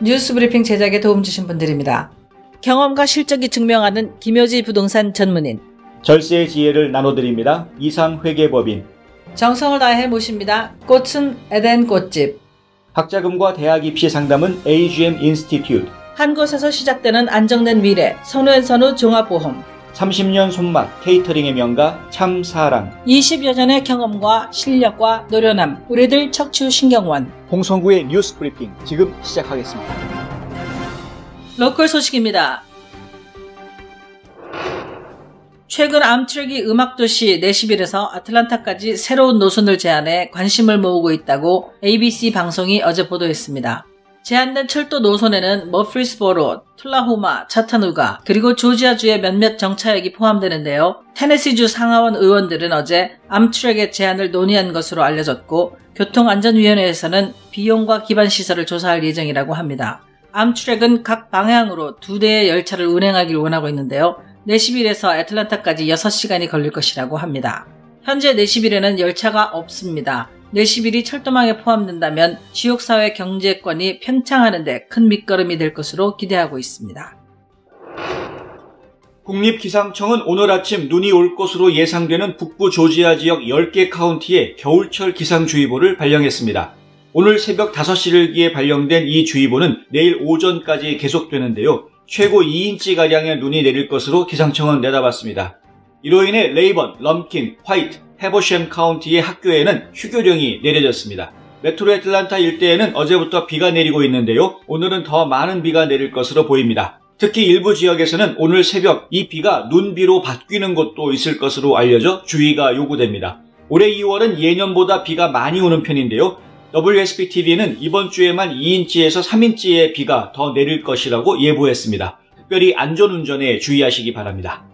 뉴스브리핑 제작에 도움 주신 분들입니다. 경험과 실적이 증명하는 김효지 부동산 전문인, 절세의 지혜를 나눠드립니다. 이상회계법인, 정성을 다해 모십니다. 꽃은 에덴 꽃집, 학자금과 대학 입시 상담은 AGM 인스티튜트, 한 곳에서 시작되는 안정된 미래 선우앤선우 종합보험, 30년 손맛 케이터링의 명가 참사랑, 20여 년의 경험과 실력과 노련함 우리들 척추신경원, 홍성구의 뉴스브리핑 지금 시작하겠습니다. 로컬 소식입니다. 최근 암트랙이 음악도시 내시빌에서 아틀란타까지 새로운 노선을 제안해 관심을 모으고 있다고 ABC 방송이 어제 보도했습니다. 제안된 철도 노선에는 머프리스보로, 툴라호마, 차타누가, 그리고 조지아주의 몇몇 정차역이 포함되는데요. 테네시주 상하원 의원들은 어제 암트랙의 제안을 논의한 것으로 알려졌고, 교통안전위원회에서는 비용과 기반시설을 조사할 예정이라고 합니다. 암트랙은 각 방향으로 2대의 열차를 운행하길 원하고 있는데요. 내시빌에서 애틀란타까지 6시간이 걸릴 것이라고 합니다. 현재 내시빌에는 열차가 없습니다. 내시빌이 철도망에 포함된다면 지역사회 경제권이 팽창하는 데 큰 밑거름이 될 것으로 기대하고 있습니다. 국립기상청은 오늘 아침 눈이 올 것으로 예상되는 북부 조지아 지역 10개 카운티에 겨울철 기상주의보를 발령했습니다. 오늘 새벽 5시를기에 발령된 이 주의보는 내일 오전까지 계속되는데요. 최고 2인치가량의 눈이 내릴 것으로 기상청은 내다봤습니다. 이로 인해 레이번, 럼킨, 화이트, 해버샘 카운티의 학교에는 휴교령이 내려졌습니다. 메트로 애틀란타 일대에는 어제부터 비가 내리고 있는데요. 오늘은 더 많은 비가 내릴 것으로 보입니다. 특히 일부 지역에서는 오늘 새벽 이 비가 눈비로 바뀌는 곳도 있을 것으로 알려져 주의가 요구됩니다. 올해 2월은 예년보다 비가 많이 오는 편인데요. WSB-TV는 이번 주에만 2인치에서 3인치의 비가 더 내릴 것이라고 예보했습니다. 특별히 안전운전에 주의하시기 바랍니다.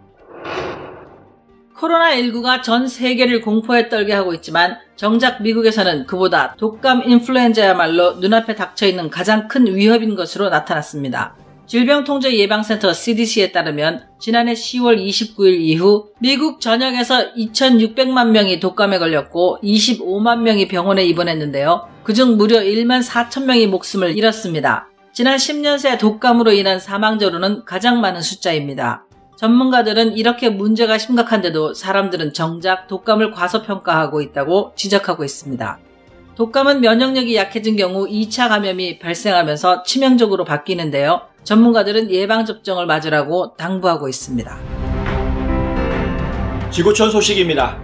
코로나19가 전 세계를 공포에 떨게 하고 있지만 정작 미국에서는 그보다 독감 인플루엔자야말로 눈앞에 닥쳐있는 가장 큰 위협인 것으로 나타났습니다. 질병통제예방센터 CDC에 따르면 지난해 10월 29일 이후 미국 전역에서 2,600만 명이 독감에 걸렸고 25만 명이 병원에 입원했는데요. 그중 무려 1만 4천 명이 목숨을 잃었습니다. 지난 10년 새 독감으로 인한 사망자로는 가장 많은 숫자입니다. 전문가들은 이렇게 문제가 심각한데도 사람들은 정작 독감을 과소평가하고 있다고 지적하고 있습니다. 독감은 면역력이 약해진 경우 2차 감염이 발생하면서 치명적으로 바뀌는데요. 전문가들은 예방접종을 맞으라고 당부하고 있습니다. 지구촌 소식입니다.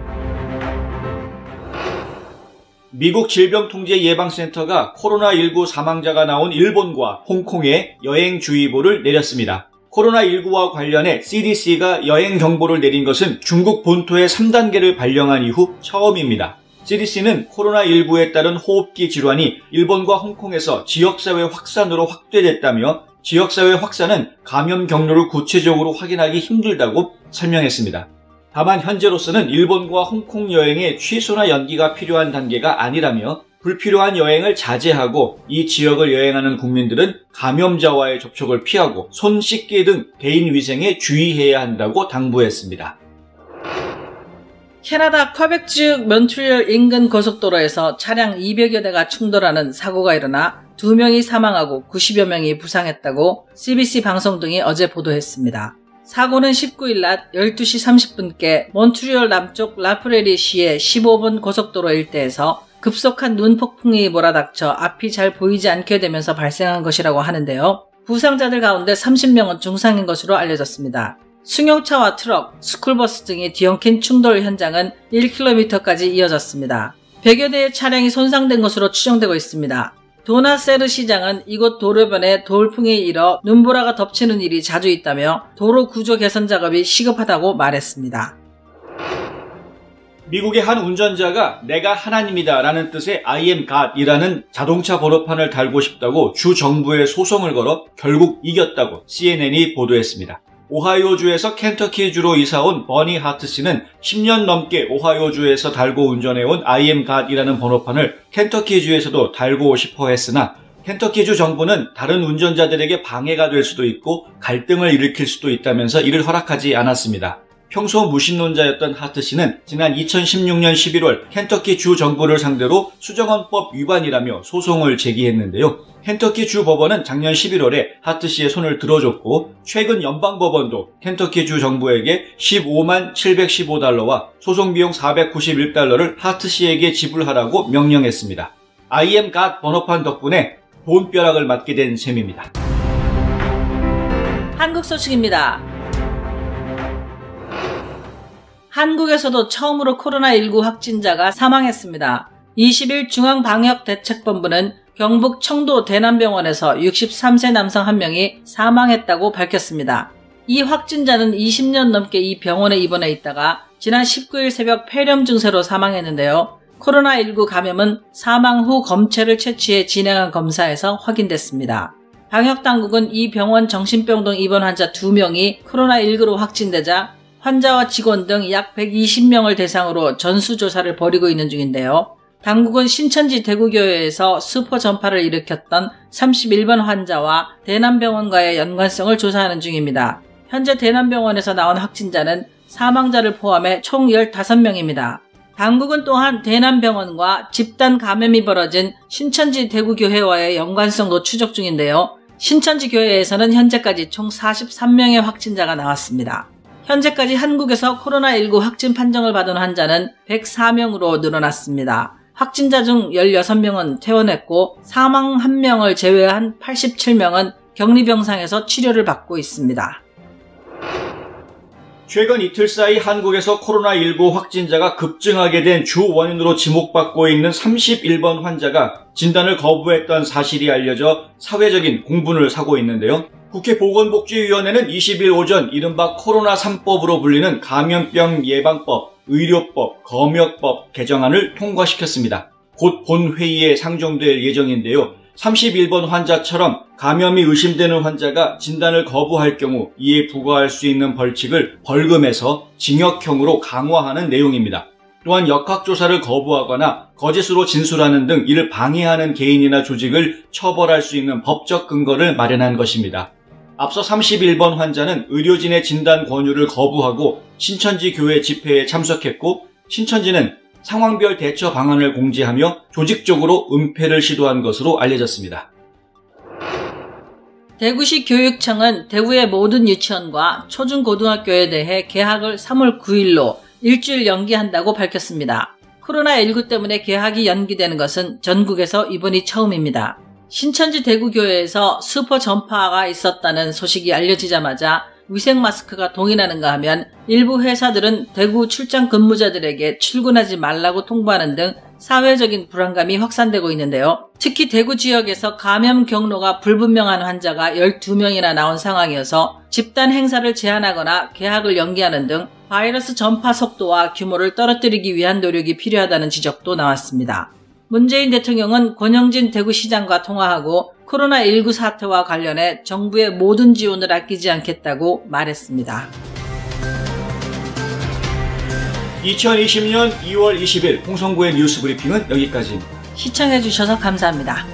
미국 질병통제예방센터가 코로나19 사망자가 나온 일본과 홍콩에 여행주의보를 내렸습니다. 코로나19와 관련해 CDC가 여행 경보를 내린 것은 중국 본토의 3단계를 발령한 이후 처음입니다. CDC는 코로나19에 따른 호흡기 질환이 일본과 홍콩에서 지역사회 확산으로 확대됐다며 지역사회 확산은 감염 경로를 구체적으로 확인하기 힘들다고 설명했습니다. 다만 현재로서는 일본과 홍콩 여행의 취소나 연기가 필요한 단계가 아니라며 불필요한 여행을 자제하고 이 지역을 여행하는 국민들은 감염자와의 접촉을 피하고 손 씻기 등 개인 위생에 주의해야 한다고 당부했습니다. 캐나다 퀘벡주 몬트리올 인근 고속도로에서 차량 200여 대가 충돌하는 사고가 일어나 2명이 사망하고 90여 명이 부상했다고 CBC 방송 등이 어제 보도했습니다. 사고는 19일 낮 12시 30분께 몬트리올 남쪽 라프레리시의 15번 고속도로 일대에서 급속한 눈폭풍이 몰아닥쳐 앞이 잘 보이지 않게 되면서 발생한 것이라고 하는데요. 부상자들 가운데 30명은 중상인 것으로 알려졌습니다. 승용차와 트럭, 스쿨버스 등이 뒤엉킨 충돌 현장은 1km까지 이어졌습니다. 100여 대의 차량이 손상된 것으로 추정되고 있습니다. 도나세르 시장은 이곳 도로변에 돌풍이 일어 눈보라가 덮치는 일이 자주 있다며 도로 구조 개선 작업이 시급하다고 말했습니다. 미국의 한 운전자가 내가 하나님이다 라는 뜻의 I am God 이라는 자동차 번호판을 달고 싶다고 주 정부에 소송을 걸어 결국 이겼다고 CNN이 보도했습니다. 오하이오주에서 켄터키주로 이사온 버니 하트 씨는 10년 넘게 오하이오주에서 달고 운전해온 I am God 이라는 번호판을 켄터키주에서도 달고 싶어 했으나 켄터키주 정부는 다른 운전자들에게 방해가 될 수도 있고 갈등을 일으킬 수도 있다면서 이를 허락하지 않았습니다. 평소 무신론자였던 하트 씨는 지난 2016년 11월 켄터키 주 정부를 상대로 수정헌법 위반이라며 소송을 제기했는데요. 켄터키 주 법원은 작년 11월에 하트 씨의 손을 들어줬고, 최근 연방법원도 켄터키 주 정부에게 15만 715달러와 소송 비용 491달러를 하트 씨에게 지불하라고 명령했습니다. I am God 번호판 덕분에 돈벼락을 맞게 된 셈입니다. 한국 소식입니다. 한국에서도 처음으로 코로나19 확진자가 사망했습니다. 20일 중앙방역대책본부는 경북 청도 대남병원에서 63세 남성 1명이 사망했다고 밝혔습니다. 이 확진자는 20년 넘게 이 병원에 입원해 있다가 지난 19일 새벽 폐렴 증세로 사망했는데요. 코로나19 감염은 사망 후 검체를 채취해 진행한 검사에서 확인됐습니다. 방역당국은 이 병원 정신병 등 입원 환자 2명이 코로나19로 확진되자 환자와 직원 등 약 120명을 대상으로 전수조사를 벌이고 있는 중인데요. 당국은 신천지 대구교회에서 스포 전파를 일으켰던 31번 환자와 대남병원과의 연관성을 조사하는 중입니다. 현재 대남병원에서 나온 확진자는 사망자를 포함해 총 15명입니다. 당국은 또한 대남병원과 집단 감염이 벌어진 신천지 대구교회와의 연관성도 추적 중인데요. 신천지 교회에서는 현재까지 총 43명의 확진자가 나왔습니다. 현재까지 한국에서 코로나19 확진 판정을 받은 환자는 104명으로 늘어났습니다. 확진자 중 16명은 퇴원했고 사망 1명을 제외한 87명은 격리병상에서 치료를 받고 있습니다. 최근 이틀 사이 한국에서 코로나19 확진자가 급증하게 된 주 원인으로 지목받고 있는 31번 환자가 진단을 거부했던 사실이 알려져 사회적인 공분을 사고 있는데요. 국회 보건복지위원회는 20일 오전 이른바 코로나 3법으로 불리는 감염병 예방법, 의료법, 검역법 개정안을 통과시켰습니다. 곧 본회의에 상정될 예정인데요. 31번 환자처럼 감염이 의심되는 환자가 진단을 거부할 경우 이에 부과할 수 있는 벌칙을 벌금에서 징역형으로 강화하는 내용입니다. 또한 역학조사를 거부하거나 거짓으로 진술하는 등 이를 방해하는 개인이나 조직을 처벌할 수 있는 법적 근거를 마련한 것입니다. 앞서 31번 환자는 의료진의 진단 권유를 거부하고 신천지 교회 집회에 참석했고, 신천지는 상황별 대처 방안을 공지하며 조직적으로 은폐를 시도한 것으로 알려졌습니다. 대구시 교육청은 대구의 모든 유치원과 초중고등학교에 대해 개학을 3월 9일로 일주일 연기한다고 밝혔습니다. 코로나19 때문에 개학이 연기되는 것은 전국에서 이번이 처음입니다. 신천지 대구교회에서 스포 전파가 있었다는 소식이 알려지자마자 위생 마스크가 동일하는가 하면 일부 회사들은 대구 출장 근무자들에게 출근하지 말라고 통보하는 등 사회적인 불안감이 확산되고 있는데요. 특히 대구 지역에서 감염 경로가 불분명한 환자가 12명이나 나온 상황이어서 집단 행사를 제한하거나 개학을 연기하는 등 바이러스 전파 속도와 규모를 떨어뜨리기 위한 노력이 필요하다는 지적도 나왔습니다. 문재인 대통령은 권영진 대구시장과 통화하고 코로나19 사태와 관련해 정부의 모든 지원을 아끼지 않겠다고 말했습니다. 2020년 2월 20일 홍성구의 뉴스 브리핑은 여기까지입니다. 시청해주셔서 감사합니다.